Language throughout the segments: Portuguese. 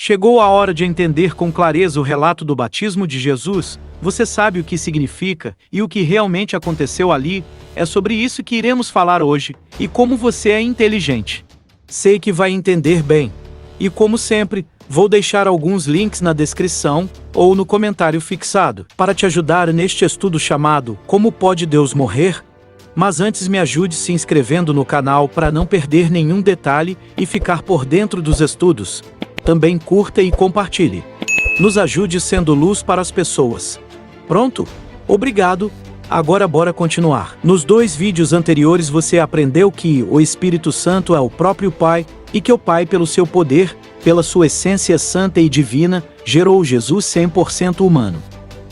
Chegou a hora de entender com clareza o relato do batismo de Jesus. Você sabe o que significa e o que realmente aconteceu ali? É sobre isso que iremos falar hoje, e como você é inteligente. Sei que vai entender bem. E como sempre, vou deixar alguns links na descrição ou no comentário fixado, para te ajudar neste estudo chamado Como Pode Deus Morrer? Mas antes me ajude se inscrevendo no canal para não perder nenhum detalhe e ficar por dentro dos estudos. Também curta e compartilhe. Nos ajude sendo luz para as pessoas. Pronto? Obrigado. Agora bora continuar. Nos 2 vídeos anteriores você aprendeu que o Espírito Santo é o próprio Pai, e que o Pai, pelo seu poder, pela sua essência santa e divina, gerou Jesus 100% humano.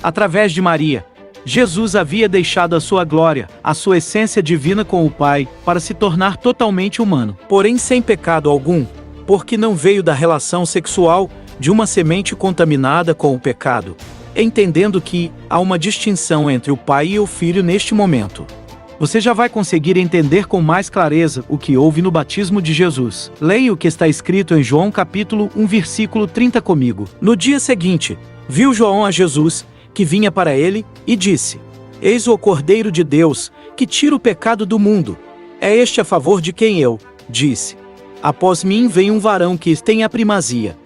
Através de Maria, Jesus havia deixado a sua glória, a sua essência divina com o Pai, para se tornar totalmente humano, porém sem pecado algum, porque não veio da relação sexual de uma semente contaminada com o pecado, entendendo que há uma distinção entre o Pai e o Filho neste momento. Você já vai conseguir entender com mais clareza o que houve no batismo de Jesus. Leia o que está escrito em João capítulo 1 versículo 30 comigo. No dia seguinte, viu João a Jesus, que vinha para ele, e disse: Eis o Cordeiro de Deus, que tira o pecado do mundo. É este a favor de quem eu disse: Após mim vem um varão que tem a primazia,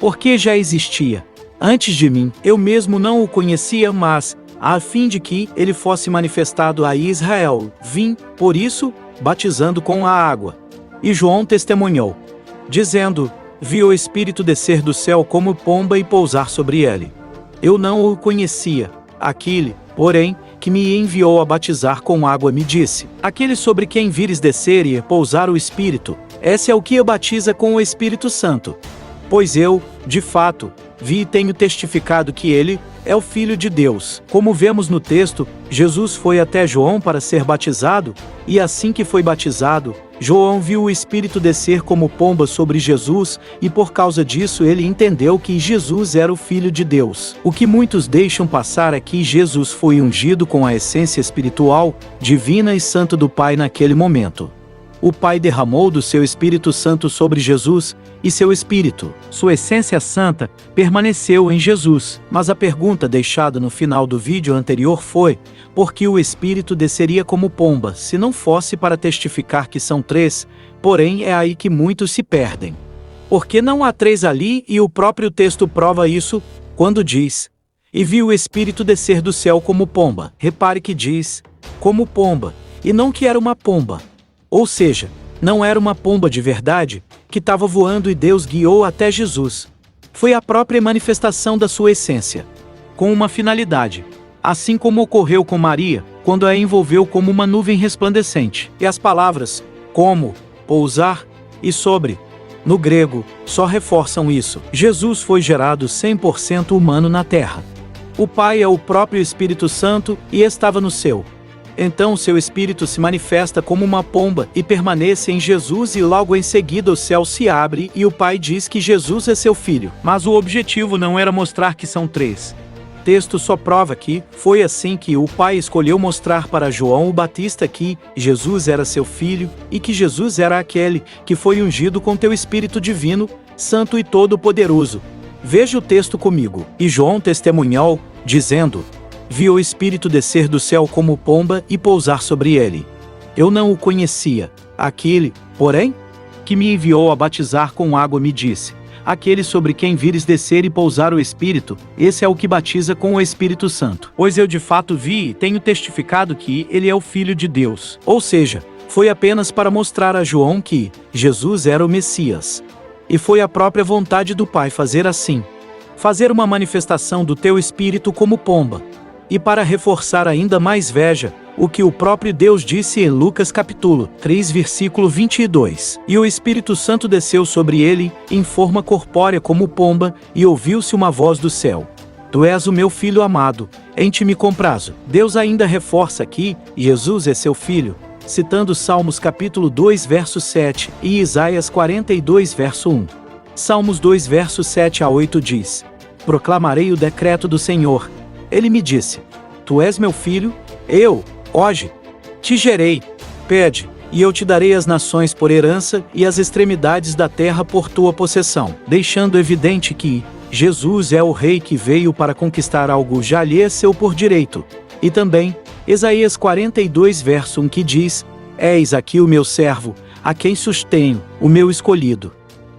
porque já existia antes de mim. Eu mesmo não o conhecia, mas, a fim de que ele fosse manifestado a Israel, vim, por isso, batizando com a água. E João testemunhou, dizendo: Vi o Espírito descer do céu como pomba e pousar sobre ele. Eu não o conhecia. Aquele, porém, que me enviou a batizar com água me disse: Aquele sobre quem vires descer e pousar o Espírito, esse é o que o batiza com o Espírito Santo. Pois eu, de fato, vi e tenho testificado que ele é o Filho de Deus. Como vemos no texto, Jesus foi até João para ser batizado, e assim que foi batizado, João viu o Espírito descer como pomba sobre Jesus, e por causa disso ele entendeu que Jesus era o Filho de Deus. O que muitos deixam passar é que Jesus foi ungido com a essência espiritual, divina e santa do Pai naquele momento. O Pai derramou do seu Espírito Santo sobre Jesus, e seu Espírito, sua essência santa, permaneceu em Jesus. Mas a pergunta deixada no final do vídeo anterior foi: por que o Espírito desceria como pomba, se não fosse para testificar que são 3? Porém é aí que muitos se perdem. Porque não há 3 ali, e o próprio texto prova isso, quando diz: E viu o Espírito descer do céu como pomba. Repare que diz, como pomba, e não que era uma pomba. Ou seja, não era uma pomba de verdade, que estava voando e Deus guiou até Jesus. Foi a própria manifestação da sua essência, com uma finalidade. Assim como ocorreu com Maria, quando a envolveu como uma nuvem resplandecente. E as palavras, como, pousar e sobre, no grego, só reforçam isso. Jesus foi gerado 100% humano na terra. O Pai é o próprio Espírito Santo e estava no seu. Então seu Espírito se manifesta como uma pomba e permanece em Jesus, e logo em seguida o céu se abre e o Pai diz que Jesus é seu Filho. Mas o objetivo não era mostrar que são 3. O texto só prova que foi assim que o Pai escolheu mostrar para João o Batista que Jesus era seu Filho, e que Jesus era aquele que foi ungido com teu Espírito Divino, Santo e Todo-Poderoso. Veja o texto comigo. E João testemunhou, dizendo: Vi o Espírito descer do céu como pomba e pousar sobre ele. Eu não o conhecia. Aquele, porém, que me enviou a batizar com água me disse: Aquele sobre quem vires descer e pousar o Espírito, esse é o que batiza com o Espírito Santo. Pois eu de fato vi e tenho testificado que ele é o Filho de Deus. Ou seja, foi apenas para mostrar a João que Jesus era o Messias. E foi a própria vontade do Pai fazer assim. Fazer uma manifestação do teu Espírito como pomba. E para reforçar ainda mais, veja o que o próprio Deus disse em Lucas capítulo 3 versículo 22. E o Espírito Santo desceu sobre ele, em forma corpórea como pomba, e ouviu-se uma voz do céu: Tu és o meu Filho amado, em ti me comprazo. Deus ainda reforça que Jesus é seu Filho, citando Salmos capítulo 2 verso 7 e Isaías 42 verso 1. Salmos 2 verso 7 a 8 diz: Proclamarei o decreto do Senhor. Ele me disse: Tu és meu filho, eu, hoje, te gerei. Pede, E eu te darei as nações por herança e as extremidades da terra por tua possessão, deixando evidente que Jesus é o rei que veio para conquistar algo já lhe é seu por direito. E também, Isaías 42 verso 1 que diz: Eis aqui o meu servo, a quem sustenho, o meu escolhido,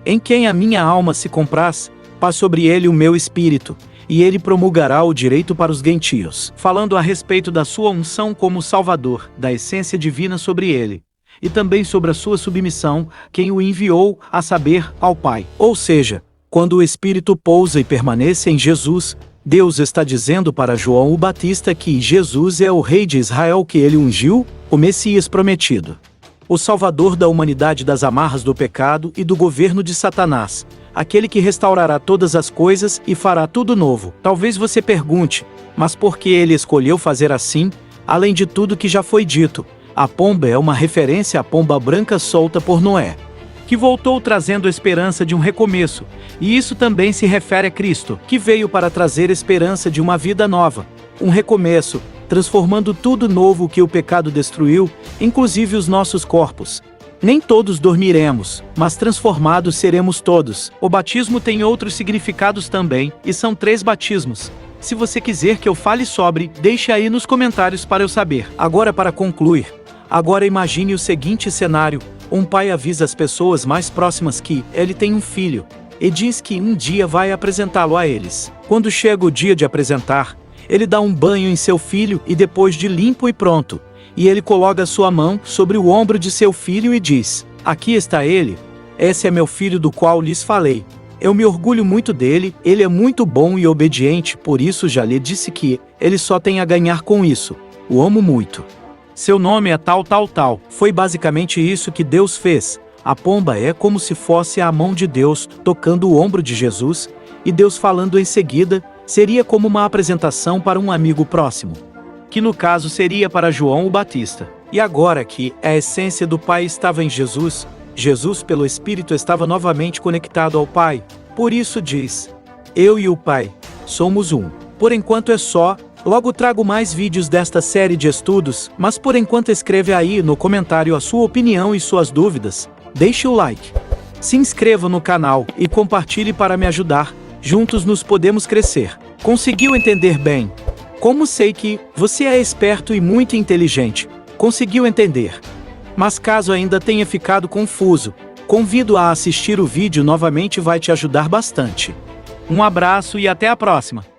em quem a minha alma se compraz, paz sobre ele o meu espírito, e ele promulgará o direito para os gentios, falando a respeito da sua unção como Salvador, da essência divina sobre ele, e também sobre a sua submissão, quem o enviou, a saber, ao Pai. Ou seja, quando o Espírito pousa e permanece em Jesus, Deus está dizendo para João o Batista que Jesus é o Rei de Israel que ele ungiu, o Messias prometido, o Salvador da humanidade das amarras do pecado e do governo de Satanás, aquele que restaurará todas as coisas e fará tudo novo. Talvez você pergunte, mas por que ele escolheu fazer assim, além de tudo que já foi dito? A pomba é uma referência à pomba branca solta por Noé, que voltou trazendo esperança de um recomeço, e isso também se refere a Cristo, que veio para trazer esperança de uma vida nova, um recomeço, transformando tudo novo que o pecado destruiu, inclusive os nossos corpos. Nem todos dormiremos, mas transformados seremos todos. O batismo tem outros significados também, e são 3 batismos. Se você quiser que eu fale sobre, deixe aí nos comentários para eu saber. Agora, para concluir, imagine o seguinte cenário: um pai avisa as pessoas mais próximas que ele tem um filho, e diz que um dia vai apresentá-lo a eles. Quando chega o dia de apresentar, ele dá um banho em seu filho e depois de limpo e pronto, e ele coloca sua mão sobre o ombro de seu filho e diz: Aqui está ele, esse é meu filho do qual lhes falei. Eu me orgulho muito dele, ele é muito bom e obediente, por isso já lhe disse que ele só tem a ganhar com isso. O amo muito. Seu nome é tal. Foi basicamente isso que Deus fez. A pomba é como se fosse a mão de Deus tocando o ombro de Jesus, e Deus falando em seguida, seria como uma apresentação para um amigo próximo, que no caso seria para João o Batista. E agora que a essência do Pai estava em Jesus, Jesus pelo Espírito estava novamente conectado ao Pai. Por isso diz: Eu e o Pai somos um. Por enquanto é só. Logo trago mais vídeos desta série de estudos, mas por enquanto escreve aí no comentário a sua opinião e suas dúvidas. Deixe o like, se inscreva no canal e compartilhe para me ajudar. Juntos nos podemos crescer. Conseguiu entender bem? Como sei que você é esperto e muito inteligente, conseguiu entender? Mas caso ainda tenha ficado confuso, convido a assistir o vídeo novamente, vai te ajudar bastante. Um abraço e até a próxima!